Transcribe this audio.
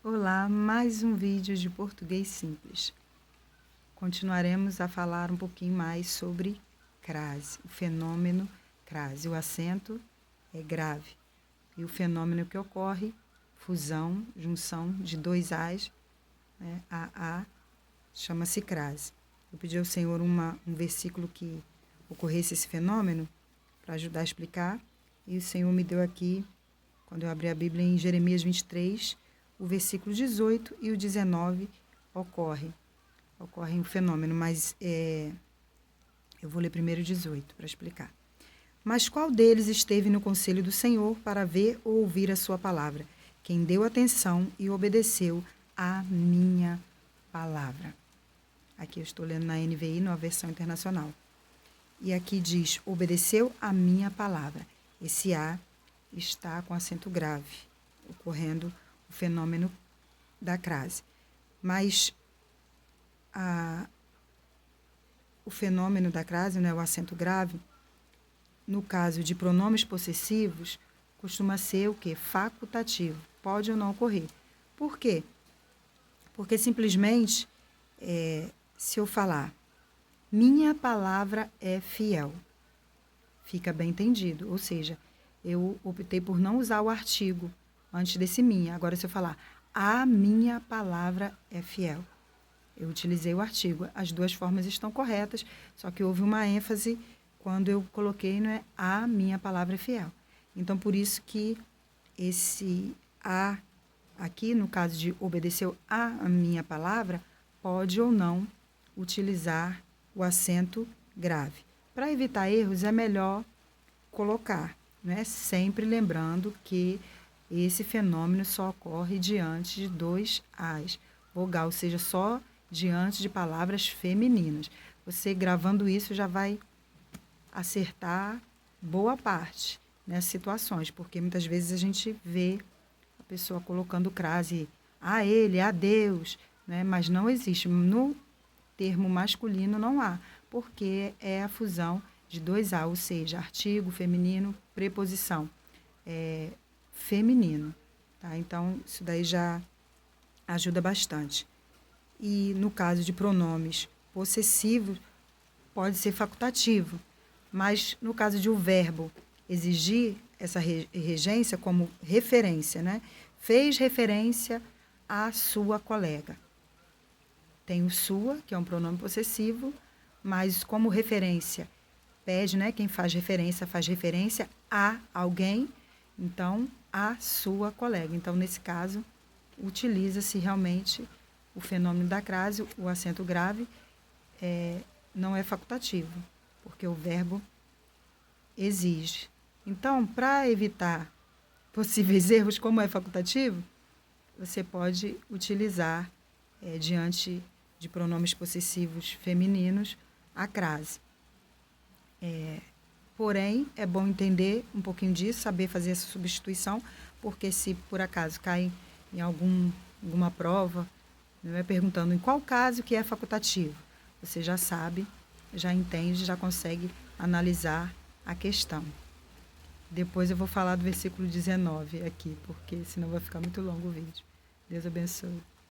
Olá, mais um vídeo de português simples. Continuaremos a falar um pouquinho mais sobre crase, o fenômeno crase. O acento é grave e o fenômeno que ocorre, fusão, junção de dois As, né, a, chama-se crase. Eu pedi ao Senhor um versículo que ocorresse esse fenômeno para ajudar a explicar, e o Senhor me deu aqui, quando eu abri a Bíblia, em Jeremias 23, o versículo 18 e o 19 ocorre um fenômeno, mas eu vou ler primeiro o 18 para explicar. Mas qual deles esteve no conselho do Senhor para ver ou ouvir a sua palavra? Quem deu atenção e obedeceu à minha palavra. Aqui eu estou lendo na NVI, numa versão internacional. E aqui diz, obedeceu à minha palavra. Esse A está com acento grave, ocorrendo o fenômeno da crase. Mas o fenômeno da crase, né, o acento grave, no caso de pronomes possessivos, costuma ser o quê? Facultativo. Pode ou não ocorrer. Por quê? Porque simplesmente, se eu falar, minha palavra é fiel, fica bem entendido. Ou seja, eu optei por não usar o artigo antes desse minha. Agora, se eu falar, a minha palavra é fiel, eu utilizei o artigo. As duas formas estão corretas, só que houve uma ênfase quando eu coloquei, não é, a minha palavra é fiel. Então, por isso que esse a aqui, no caso de obedeceu a minha palavra, pode ou não utilizar o acento grave. Para evitar erros, é melhor colocar, né? Sempre lembrando que esse fenômeno só ocorre diante de dois As, vogal, ou seja, só diante de palavras femininas. Você gravando isso já vai acertar boa parte nessas situações, porque muitas vezes a gente vê a pessoa colocando crase a ele, a Deus, né? Mas não existe. No termo masculino não há, porque é a fusão de dois A, ou seja, artigo feminino, preposição feminino. Tá? Então, isso daí já ajuda bastante. E no caso de pronomes possessivos, pode ser facultativo, mas no caso de o verbo exigir essa regência como referência, né? Fez referência à sua colega. Tem o sua, que é um pronome possessivo, mas como referência pede, né? Quem faz referência a alguém, então a sua colega. Então, nesse caso, utiliza-se realmente o fenômeno da crase, o acento grave não é facultativo, porque o verbo exige. Então, para evitar possíveis erros, como é facultativo, você pode utilizar, diante de pronomes possessivos femininos, a crase. Porém, é bom entender um pouquinho disso, saber fazer essa substituição, porque se por acaso cai em alguma prova, não é, perguntando em qual caso que é facultativo, você já sabe, já entende, já consegue analisar a questão. Depois eu vou falar do versículo 19 aqui, porque senão vai ficar muito longo o vídeo. Deus abençoe.